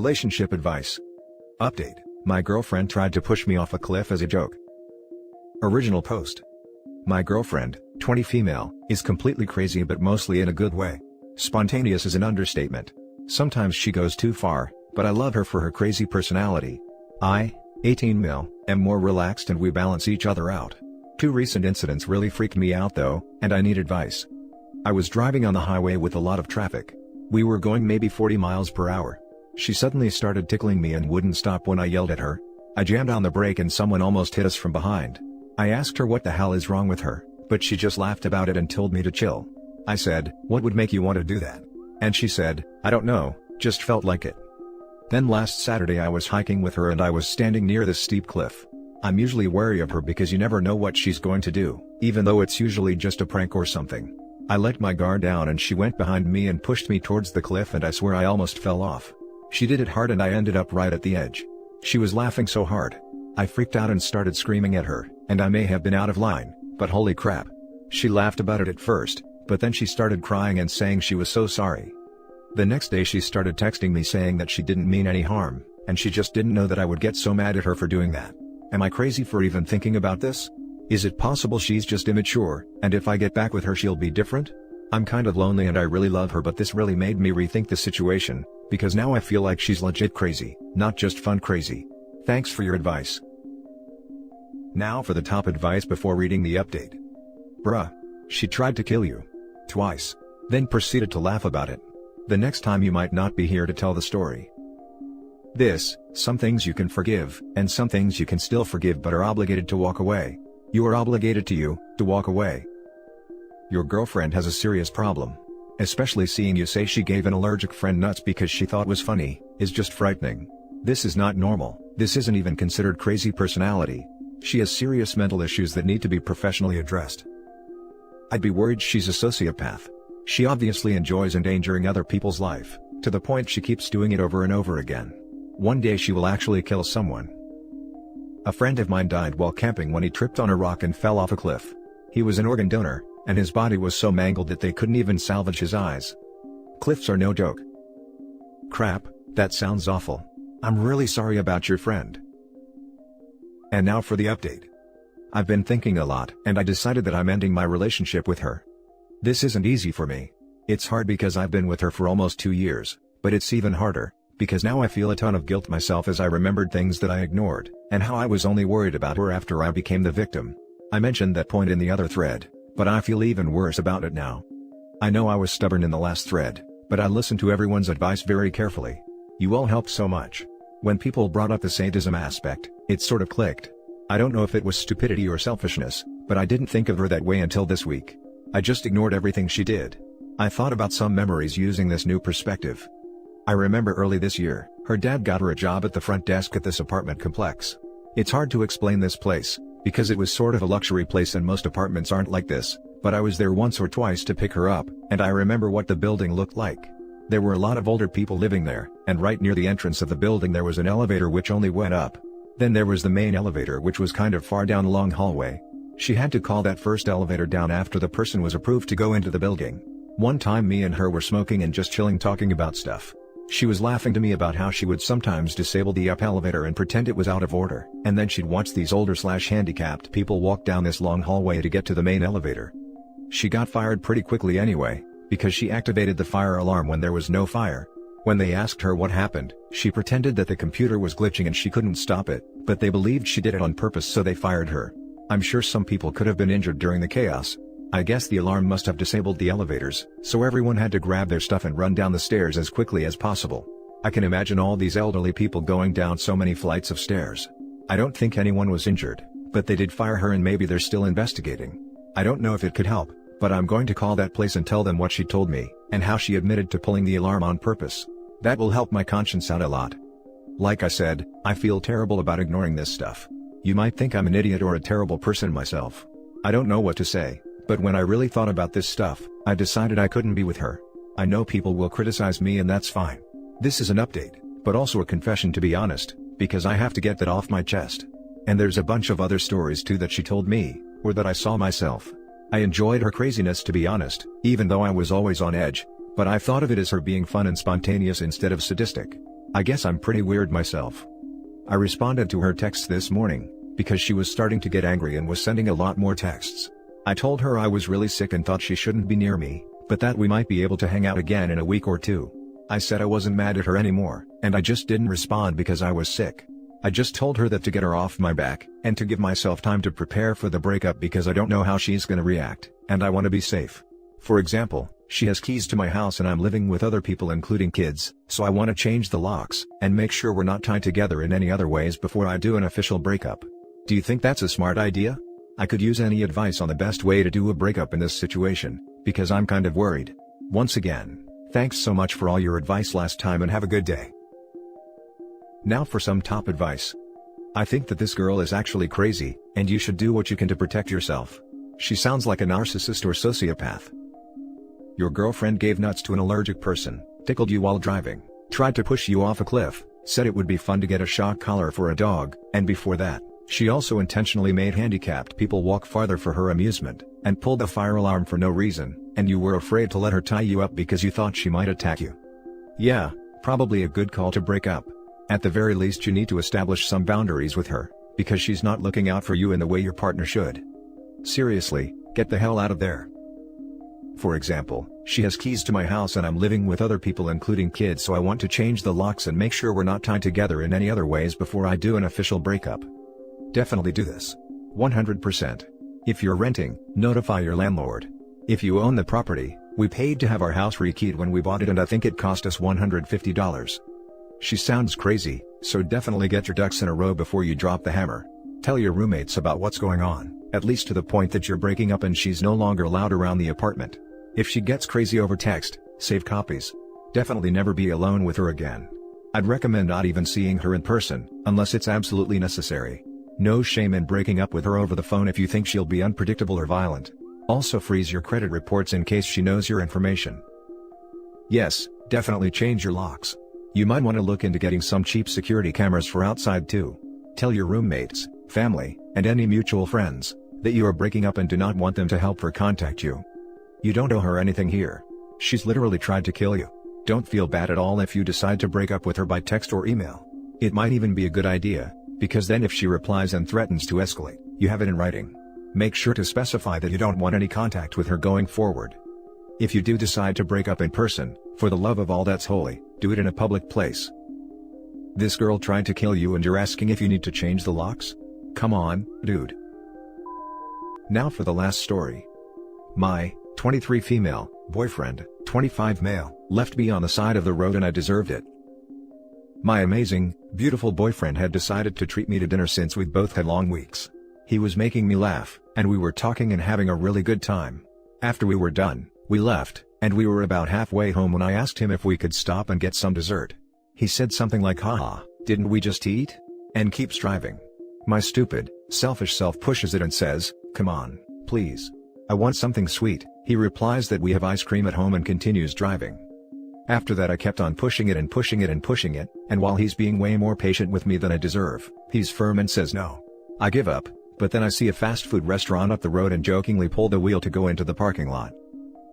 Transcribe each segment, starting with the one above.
Relationship advice. Update: my girlfriend tried to push me off a cliff as a joke. Original post. My girlfriend, 20 female, is completely crazy but mostly in a good way. Spontaneous is an understatement. Sometimes she goes too far, but I love her for her crazy personality. I, 18 mil, am more relaxed and we balance each other out. Two recent incidents really freaked me out though, and I need advice. I was driving on the highway with a lot of traffic. We were going maybe 40 miles per hour. She suddenly started tickling me and wouldn't stop when I yelled at her. I jammed on the brake and someone almost hit us from behind. I asked her what the hell is wrong with her, but she just laughed about it and told me to chill. I said, "What would make you want to do that?" And she said, "I don't know, just felt like it." Then last Saturday I was hiking with her and I was standing near this steep cliff. I'm usually wary of her because you never know what she's going to do, even though it's usually just a prank or something. I let my guard down and she went behind me and pushed me towards the cliff and I swear I almost fell off. She did it hard and I ended up right at the edge. She was laughing so hard. I freaked out and started screaming at her, and I may have been out of line, but holy crap. She laughed about it at first, but then she started crying and saying she was so sorry. The next day she started texting me saying that she didn't mean any harm, and she just didn't know that I would get so mad at her for doing that. Am I crazy for even thinking about this? Is it possible she's just immature, and if I get back with her she'll be different? I'm kind of lonely and I really love her, but this really made me rethink the situation, because now I feel like she's legit crazy, not just fun crazy. Thanks for your advice. Now for the top advice before reading the update. Bruh. She tried to kill you. Twice. Then proceeded to laugh about it. The next time you might not be here to tell the story. Some things you can forgive, and some things you can still forgive but are obligated to walk away. You are obligated to walk away. Your girlfriend has a serious problem. Especially seeing you say she gave an allergic friend nuts because she thought was funny, is just frightening. This is not normal, this isn't even considered crazy personality. She has serious mental issues that need to be professionally addressed. I'd be worried she's a sociopath. She obviously enjoys endangering other people's life, to the point she keeps doing it over and over again. One day she will actually kill someone. A friend of mine died while camping when he tripped on a rock and fell off a cliff. He was an organ donor, and his body was so mangled that they couldn't even salvage his eyes. Cliffs are no joke. Crap, that sounds awful. I'm really sorry about your friend. And now for the update. I've been thinking a lot, and I decided that I'm ending my relationship with her. This isn't easy for me. It's hard because I've been with her for almost 2 years, but it's even harder, because now I feel a ton of guilt myself as I remembered things that I ignored, and how I was only worried about her after I became the victim. I mentioned that point in the other thread, but I feel even worse about it now. I know I was stubborn in the last thread, but I listened to everyone's advice very carefully. You all helped so much. When people brought up the sadism aspect, it sort of clicked. I don't know if it was stupidity or selfishness, but I didn't think of her that way until this week. I just ignored everything she did. I thought about some memories using this new perspective. I remember early this year, her dad got her a job at the front desk at this apartment complex. It's hard to explain this place, because it was sort of a luxury place and most apartments aren't like this, but I was there once or twice to pick her up, and I remember what the building looked like. There were a lot of older people living there, and right near the entrance of the building there was an elevator which only went up. Then there was the main elevator which was kind of far down a long hallway. She had to call that first elevator down after the person was approved to go into the building. One time me and her were smoking and just chilling talking about stuff. She was laughing to me about how she would sometimes disable the up elevator and pretend it was out of order, and then she'd watch these older/handicapped people walk down this long hallway to get to the main elevator. She got fired pretty quickly anyway, because she activated the fire alarm when there was no fire. When they asked her what happened, she pretended that the computer was glitching and she couldn't stop it, but they believed she did it on purpose so they fired her. I'm sure some people could have been injured during the chaos. I guess the alarm must have disabled the elevators, so everyone had to grab their stuff and run down the stairs as quickly as possible. I can imagine all these elderly people going down so many flights of stairs. I don't think anyone was injured, but they did fire her and maybe they're still investigating. I don't know if it could help, but I'm going to call that place and tell them what she told me, and how she admitted to pulling the alarm on purpose. That will help my conscience out a lot. Like I said, I feel terrible about ignoring this stuff. You might think I'm an idiot or a terrible person myself. I don't know what to say, but when I really thought about this stuff, I decided I couldn't be with her. I know people will criticize me and that's fine. This is an update, but also a confession to be honest, because I have to get that off my chest. And there's a bunch of other stories too that she told me, or that I saw myself. I enjoyed her craziness to be honest, even though I was always on edge, but I thought of it as her being fun and spontaneous instead of sadistic. I guess I'm pretty weird myself. I responded to her texts this morning, because she was starting to get angry and was sending a lot more texts. I told her I was really sick and thought she shouldn't be near me, but that we might be able to hang out again in a week or two. I said I wasn't mad at her anymore, and I just didn't respond because I was sick. I just told her that to get her off my back, and to give myself time to prepare for the breakup because I don't know how she's gonna react, and I want to be safe. For example, she has keys to my house and I'm living with other people including kids, so I want to change the locks, and make sure we're not tied together in any other ways before I do an official breakup. Do you think that's a smart idea? I could use any advice on the best way to do a breakup in this situation, because I'm kind of worried. Once again, thanks so much for all your advice last time and have a good day. Now for some top advice. I think that this girl is actually crazy, and you should do what you can to protect yourself. She sounds like a narcissist or sociopath. Your girlfriend gave nuts to an allergic person, tickled you while driving, tried to push you off a cliff, said it would be fun to get a shock collar for a dog, and before that, she also intentionally made handicapped people walk farther for her amusement, and pulled a fire alarm for no reason, and you were afraid to let her tie you up because you thought she might attack you. Yeah, probably a good call to break up. At the very least you need to establish some boundaries with her, because she's not looking out for you in the way your partner should. Seriously, get the hell out of there. For example, she has keys to my house and I'm living with other people including kids, so I want to change the locks and make sure we're not tied together in any other ways before I do an official breakup. Definitely do this. 100%. If you're renting, notify your landlord. If you own the property, we paid to have our house rekeyed when we bought it and I think it cost us $150. She sounds crazy, so definitely get your ducks in a row before you drop the hammer. Tell your roommates about what's going on, at least to the point that you're breaking up and she's no longer allowed around the apartment. If she gets crazy over text, save copies. Definitely never be alone with her again. I'd recommend not even seeing her in person, unless it's absolutely necessary. No shame in breaking up with her over the phone if you think she'll be unpredictable or violent. Also freeze your credit reports in case she knows your information. Yes, definitely change your locks. You might want to look into getting some cheap security cameras for outside too. Tell your roommates, family, and any mutual friends that you are breaking up and do not want them to help her contact you. You don't owe her anything here. She's literally tried to kill you. Don't feel bad at all if you decide to break up with her by text or email. It might even be a good idea, because then if she replies and threatens to escalate, you have it in writing. Make sure to specify that you don't want any contact with her going forward. If you do decide to break up in person, for the love of all that's holy, do it in a public place. This girl tried to kill you and you're asking if you need to change the locks? Come on, dude. Now for the last story. My 23 female boyfriend, 25 male, left me on the side of the road and I deserved it. My amazing, beautiful boyfriend had decided to treat me to dinner since we'd both had long weeks. He was making me laugh, and we were talking and having a really good time. After we were done, we left, and we were about halfway home when I asked him if we could stop and get some dessert. He said something like, haha, didn't we just eat? And keeps driving. My stupid, selfish self pushes it and says, come on, please. I want something sweet. He replies that we have ice cream at home and continues driving. After that I kept on pushing it and pushing it and pushing it, and while he's being way more patient with me than I deserve, he's firm and says no. I give up, but then I see a fast food restaurant up the road and jokingly pull the wheel to go into the parking lot.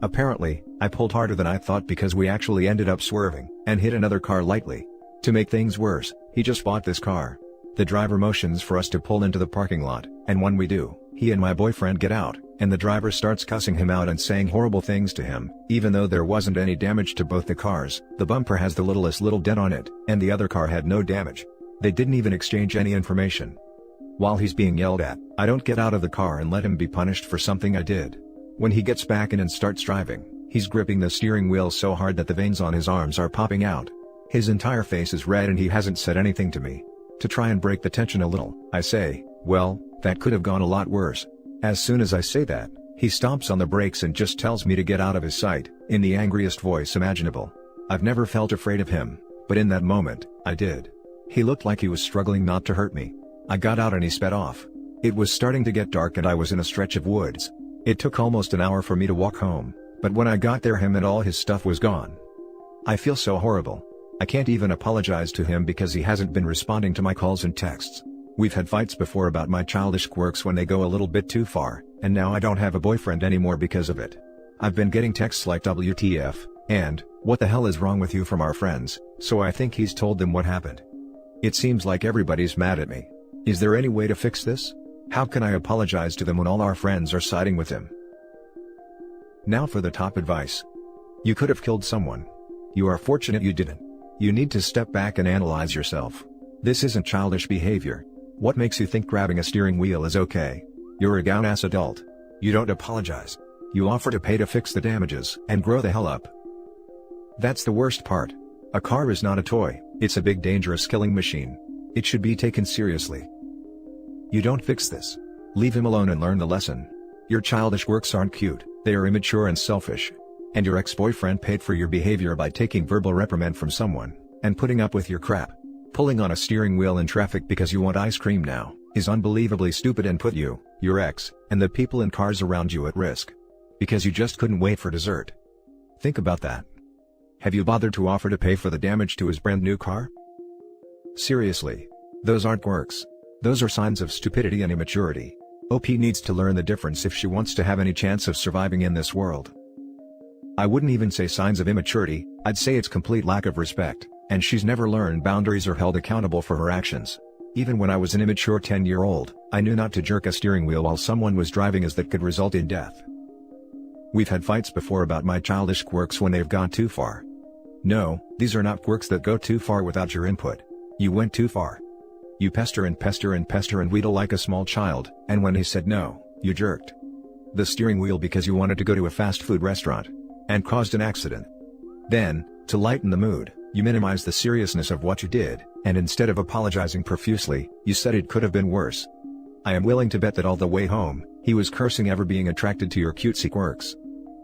Apparently, I pulled harder than I thought because we actually ended up swerving, and hit another car lightly. To make things worse, he just bought this car. The driver motions for us to pull into the parking lot, and when we do, he and my boyfriend get out, and the driver starts cussing him out and saying horrible things to him. Even though there wasn't any damage to both the cars, the bumper has the littlest little dent on it, and the other car had no damage. They didn't even exchange any information. While he's being yelled at, I don't get out of the car and let him be punished for something I did. When he gets back in and starts driving, he's gripping the steering wheel so hard that the veins on his arms are popping out. His entire face is red and he hasn't said anything to me. To try and break the tension a little, I say, well, that could have gone a lot worse. As soon as I say that, he stomps on the brakes and just tells me to get out of his sight, in the angriest voice imaginable. I've never felt afraid of him, but in that moment, I did. He looked like he was struggling not to hurt me. I got out and he sped off. It was starting to get dark and I was in a stretch of woods. It took almost an hour for me to walk home, but when I got there him and all his stuff was gone. I feel so horrible. I can't even apologize to him because he hasn't been responding to my calls and texts. We've had fights before about my childish quirks when they go a little bit too far, and now I don't have a boyfriend anymore because of it. I've been getting texts like WTF, And, "What the hell is wrong with you?" from our friends, so I think he's told them what happened. It seems like everybody's mad at me. Is there any way to fix this? How can I apologize to them when all our friends are siding with him? Now for the top advice. You could have killed someone. You are fortunate you didn't. You need to step back and analyze yourself. This isn't childish behavior. What makes you think grabbing a steering wheel is okay? You're a grown-ass adult. You don't apologize. You offer to pay to fix the damages and grow the hell up. That's the worst part. A car is not a toy, it's a big dangerous killing machine. It should be taken seriously. You don't fix this. Leave him alone and learn the lesson. Your childish quirks aren't cute, they are immature and selfish. And your ex-boyfriend paid for your behavior by taking verbal reprimand from someone, and putting up with your crap. Pulling on a steering wheel in traffic because you want ice cream now, is unbelievably stupid and put you, your ex, and the people in cars around you at risk. Because you just couldn't wait for dessert. Think about that. Have you bothered to offer to pay for the damage to his brand new car? Seriously. Those aren't quirks. Those are signs of stupidity and immaturity. OP needs to learn the difference if she wants to have any chance of surviving in this world. I wouldn't even say signs of immaturity, I'd say it's complete lack of respect, and she's never learned boundaries or held accountable for her actions. Even when I was an immature 10-year-old, I knew not to jerk a steering wheel while someone was driving as that could result in death. We've had fights before about my childish quirks when they've gone too far. No, these are not quirks that go too far without your input. You went too far. You pester and pester and pester and wheedle like a small child, and when he said no, you jerked the steering wheel because you wanted to go to a fast food restaurant, and caused an accident. Then, to lighten the mood, you minimized the seriousness of what you did, and instead of apologizing profusely, you said it could have been worse. I am willing to bet that all the way home, he was cursing ever being attracted to your cutesy quirks.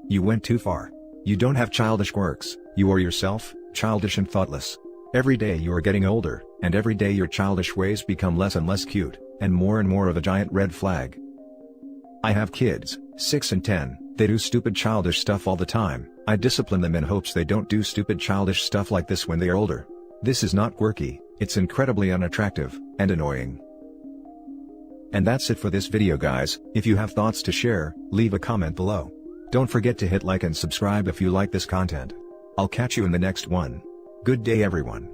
You went too far. You don't have childish quirks, you are yourself, childish and thoughtless. Every day you are getting older, and every day your childish ways become less and less cute, and more of a giant red flag. I have kids, 6 and 10, they do stupid childish stuff all the time. I discipline them in hopes they don't do stupid childish stuff like this when they are older. This is not quirky, it's incredibly unattractive, and annoying. And that's it for this video guys. If you have thoughts to share, leave a comment below. Don't forget to hit like and subscribe if you like this content. I'll catch you in the next one. Good day everyone.